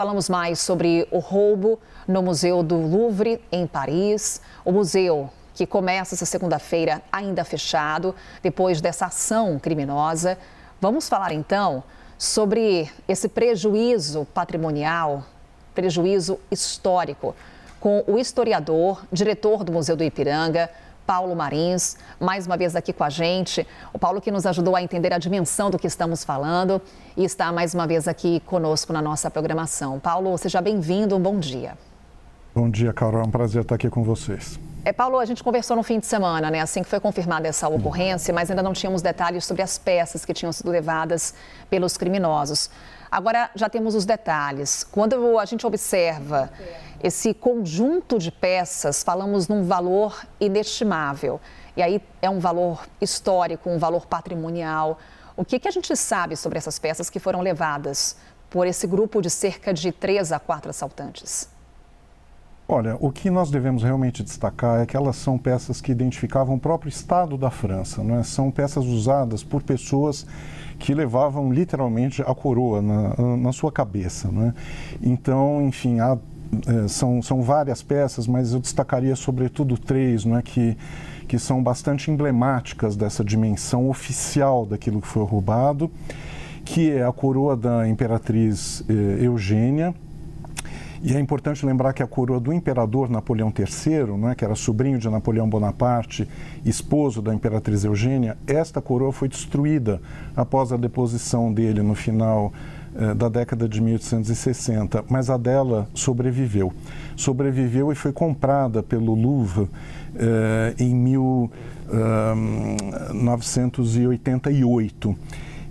Falamos mais sobre o roubo no Museu do Louvre, em Paris. O museu que começa essa segunda-feira ainda fechado, depois dessa ação criminosa. Vamos falar então sobre esse prejuízo patrimonial, prejuízo histórico, com o historiador, diretor do Museu do Ipiranga, Paulo Marins, mais uma vez aqui com a gente. O Paulo que nos ajudou a entender a dimensão do que estamos falando e está mais uma vez aqui conosco na nossa programação. Paulo, seja bem-vindo, um bom dia. Bom dia, Carol, é um prazer estar aqui com vocês. Paulo, a gente conversou no fim de semana, né? Assim que foi confirmada essa ocorrência, mas ainda não tínhamos detalhes sobre as peças que tinham sido levadas pelos criminosos. Agora já temos os detalhes. Quando a gente observa esse conjunto de peças, falamos num valor inestimável. E aí é um valor histórico, um valor patrimonial. O que a gente sabe sobre essas peças que foram levadas por esse grupo de cerca de 3 a 4 assaltantes? Olha, o que nós devemos realmente destacar é que elas são peças que identificavam o próprio Estado da França, não é? São peças usadas por pessoas que levavam literalmente a coroa na sua cabeça, não é? Então, enfim, são várias peças, mas eu destacaria sobretudo 3, não é? Que são bastante emblemáticas dessa dimensão oficial daquilo que foi roubado, que é a coroa da Imperatriz Eugênia. E é importante lembrar que a coroa do imperador Napoleão III, né, que era sobrinho de Napoleão Bonaparte, esposo da Imperatriz Eugênia, esta coroa foi destruída após a deposição dele no final da década de 1860, mas a dela sobreviveu. Sobreviveu e foi comprada pelo Louvre em 1988.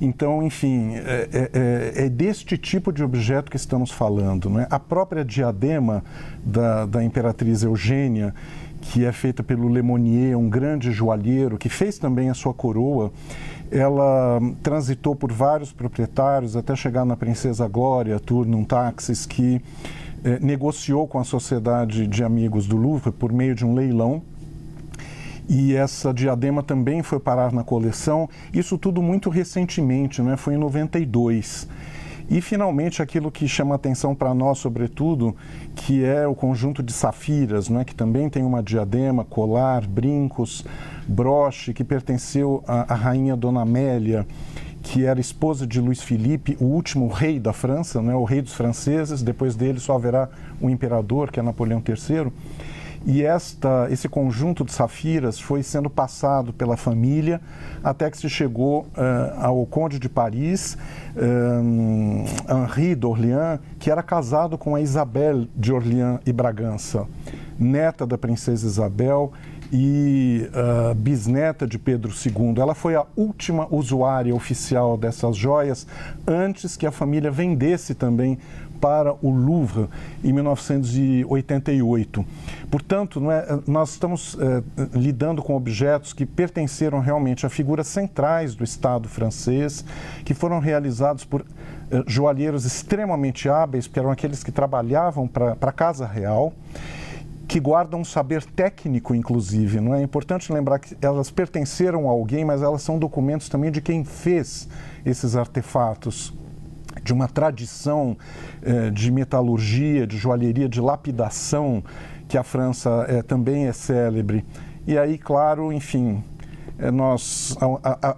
Então, enfim, é deste tipo de objeto que estamos falando, não é? A própria diadema da Imperatriz Eugênia, que é feita pelo Lemonnier, um grande joalheiro, que fez também a sua coroa, ela transitou por vários proprietários até chegar na Princesa Glória Turnum Taxis, que negociou com a Sociedade de Amigos do Louvre por meio de um leilão. E essa diadema também foi parar na coleção, isso tudo muito recentemente, né? Foi em 92. E, finalmente, aquilo que chama atenção para nós, sobretudo, que é o conjunto de safiras, né? Que também tem uma diadema, colar, brincos, broche, que pertenceu à rainha Dona Amélia, que era esposa de Luís Filipe, o último rei da França, né? O rei dos franceses. Depois dele só haverá um imperador, que é Napoleão III. E esse conjunto de safiras foi sendo passado pela família até que se chegou ao conde de Paris, Henri d'Orléans, que era casado com a Isabel de Orleans e Bragança, neta da princesa Isabel e bisneta de Pedro II. Ela foi a última usuária oficial dessas joias antes que a família vendesse também para o Louvre em 1988. Portanto, nós estamos lidando com objetos que pertenceram realmente a figuras centrais do Estado francês, que foram realizados por joalheiros extremamente hábeis, que eram aqueles que trabalhavam para a Casa Real, que guardam um saber técnico, inclusive. Não é importante lembrar que elas pertenceram a alguém, mas elas são documentos também de quem fez esses artefatos, de uma tradição de metalurgia, de joalheria, de lapidação, que a França também é célebre. E aí, claro, enfim,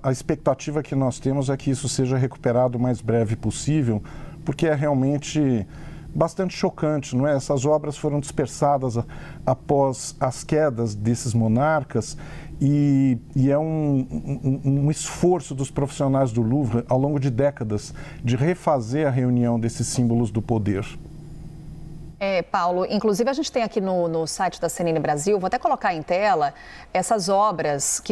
a expectativa que nós temos é que isso seja recuperado o mais breve possível, porque é realmente bastante chocante, não é? Essas obras foram dispersadas após as quedas desses monarcas e é um esforço dos profissionais do Louvre ao longo de décadas de refazer a reunião desses símbolos do poder. Paulo, inclusive a gente tem aqui no site da CNN Brasil, vou até colocar em tela essas obras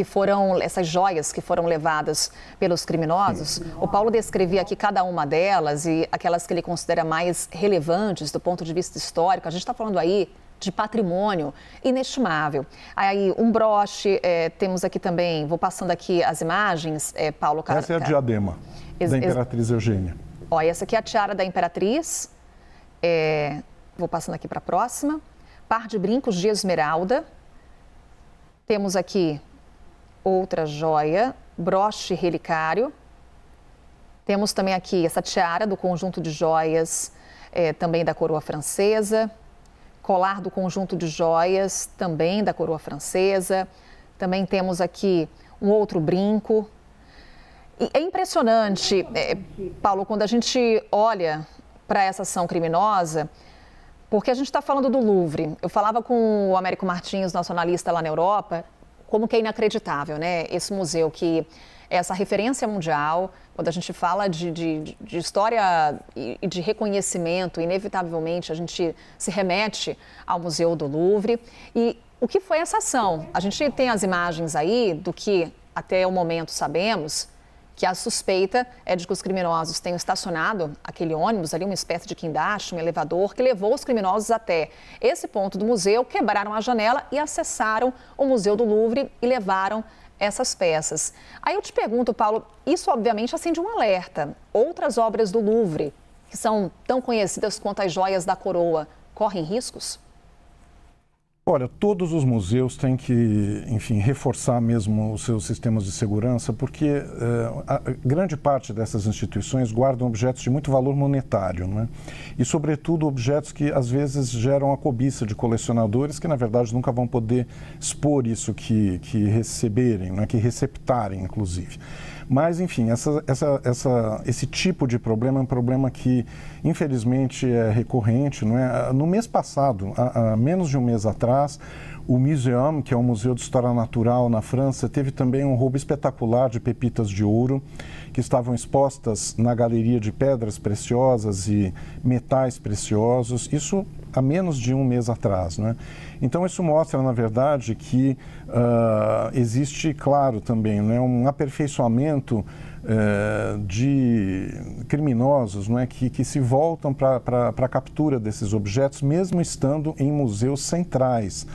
essas joias que foram levadas pelos criminosos. O Paulo descrevia aqui cada uma delas e aquelas que ele considera mais relevantes do ponto de vista histórico. A gente está falando aí de patrimônio inestimável. Aí um broche, temos aqui também, vou passando aqui as imagens, Paulo. Essa é a diadema da Imperatriz Eugênia. Olha, essa aqui é a tiara da Imperatriz. Vou passando aqui para a próxima. Par de brincos de esmeralda. Temos aqui outra joia, broche relicário. Temos também aqui essa tiara do conjunto de joias também da coroa francesa, colar do conjunto de joias, também da coroa francesa. Também temos aqui um outro brinco. E é impressionante, Paulo, quando a gente olha para essa ação criminosa, porque a gente está falando do Louvre. Eu falava com o Américo Martins, nosso analista lá na Europa, como que é inacreditável, né? Esse museu que é essa referência mundial, quando a gente fala de história e de reconhecimento, inevitavelmente a gente se remete ao Museu do Louvre. E o que foi essa ação? A gente tem as imagens aí do que até o momento sabemos, que a suspeita é de que os criminosos tenham estacionado aquele ônibus ali, uma espécie de guindaste, um elevador, que levou os criminosos até esse ponto do museu, quebraram a janela e acessaram o Museu do Louvre e levaram essas peças. Aí eu te pergunto, Paulo, isso obviamente acende um alerta. Outras obras do Louvre, que são tão conhecidas quanto as joias da coroa, correm riscos? Olha, todos os museus têm que, enfim, reforçar mesmo os seus sistemas de segurança, porque a grande parte dessas instituições guardam objetos de muito valor monetário, né? E, sobretudo, objetos que, às vezes, geram a cobiça de colecionadores que, na verdade, nunca vão poder expor isso que receberem, né? Que receptarem, inclusive. Mas, enfim, esse tipo de problema é um problema que, infelizmente, é recorrente. Não é? No mês passado, há menos de um mês atrás, o Muséum, que é um museu de história natural na França, teve também um roubo espetacular de pepitas de ouro que estavam expostas na galeria de pedras preciosas e metais preciosos. Isso há menos de um mês atrás, né? Então, isso mostra, na verdade, que existe, claro, também, né, um aperfeiçoamento de criminosos, não é, que se voltam para a captura desses objetos, mesmo estando em museus centrais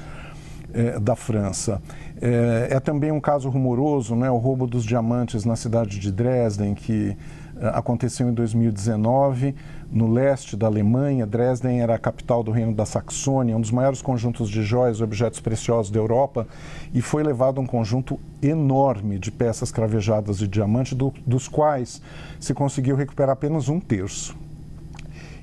da França. É também um caso rumoroso, né, o roubo dos diamantes na cidade de Dresden, que aconteceu em 2019, no leste da Alemanha. Dresden era a capital do Reino da Saxônia, um dos maiores conjuntos de joias e objetos preciosos da Europa, e foi levado um conjunto enorme de peças cravejadas de diamante, dos quais se conseguiu recuperar apenas um terço.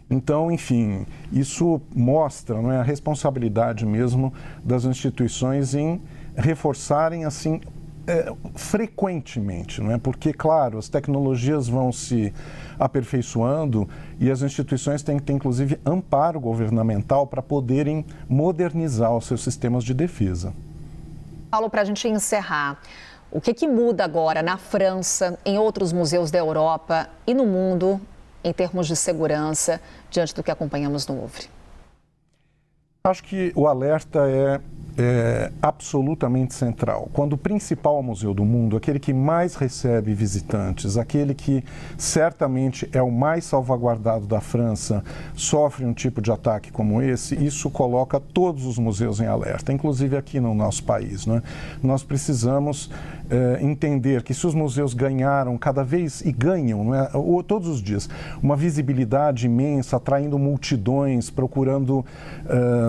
Então, enfim, isso mostra, não é, a responsabilidade mesmo das instituições em reforçarem, assim, frequentemente, não é? Porque, claro, as tecnologias vão se aperfeiçoando e as instituições têm que ter, inclusive, amparo governamental para poderem modernizar os seus sistemas de defesa. Paulo, para a gente encerrar, o que muda agora na França, em outros museus da Europa e no mundo, em termos de segurança, diante do que acompanhamos no Louvre? Acho que o alerta é absolutamente central. Quando o principal museu do mundo, aquele que mais recebe visitantes, aquele que certamente é o mais salvaguardado da França, sofre um tipo de ataque como esse, isso coloca todos os museus em alerta, inclusive aqui no nosso país, né? Nós precisamos entender que se os museus ganharam cada vez, e ganham, não é, todos os dias, uma visibilidade imensa, atraindo multidões, procurando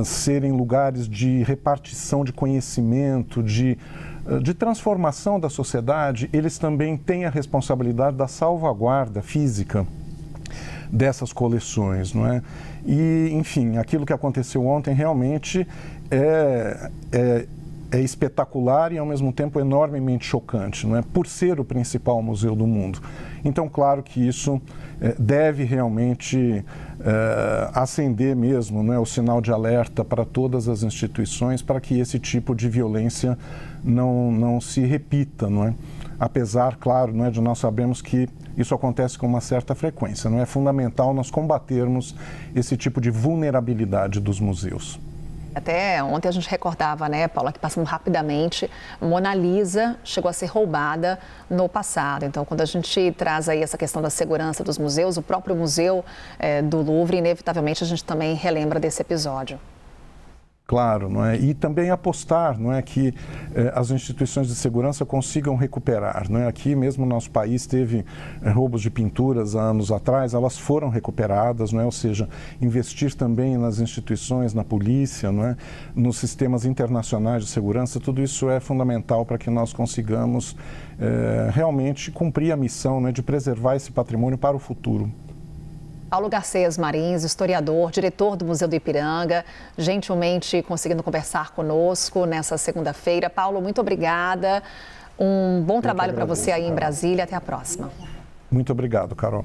serem lugares de repartição de conhecimento, de transformação da sociedade, eles também têm a responsabilidade da salvaguarda física dessas coleções, não é? E, enfim, aquilo que aconteceu ontem realmente é espetacular e, ao mesmo tempo, enormemente chocante, não é? Por ser o principal museu do mundo. Então, claro que isso deve realmente acender mesmo, não é, o sinal de alerta para todas as instituições, para que esse tipo de violência não se repita, não é? Apesar, claro, não é, de nós sabemos que isso acontece com uma certa frequência. Não é fundamental nós combatermos esse tipo de vulnerabilidade dos museus. Até ontem a gente recordava, né, Paula, que passando rapidamente, Mona Lisa chegou a ser roubada no passado. Então, quando a gente traz aí essa questão da segurança dos museus, o próprio Museu do Louvre, inevitavelmente a gente também relembra desse episódio. Claro, não é? E também apostar, não é, que as instituições de segurança consigam recuperar, não é? Aqui mesmo no nosso país teve roubos de pinturas há anos atrás, elas foram recuperadas, não é? Ou seja, investir também nas instituições, na polícia, não é? Nos sistemas internacionais de segurança, tudo isso é fundamental para que nós consigamos realmente cumprir a missão, não é, de preservar esse patrimônio para o futuro. Paulo Garcês Marins, historiador, diretor do Museu do Ipiranga, gentilmente conseguindo conversar conosco nessa segunda-feira. Paulo, muito obrigada. Um bom trabalho para você aí em Brasília. Até a próxima. Muito obrigado, Carol.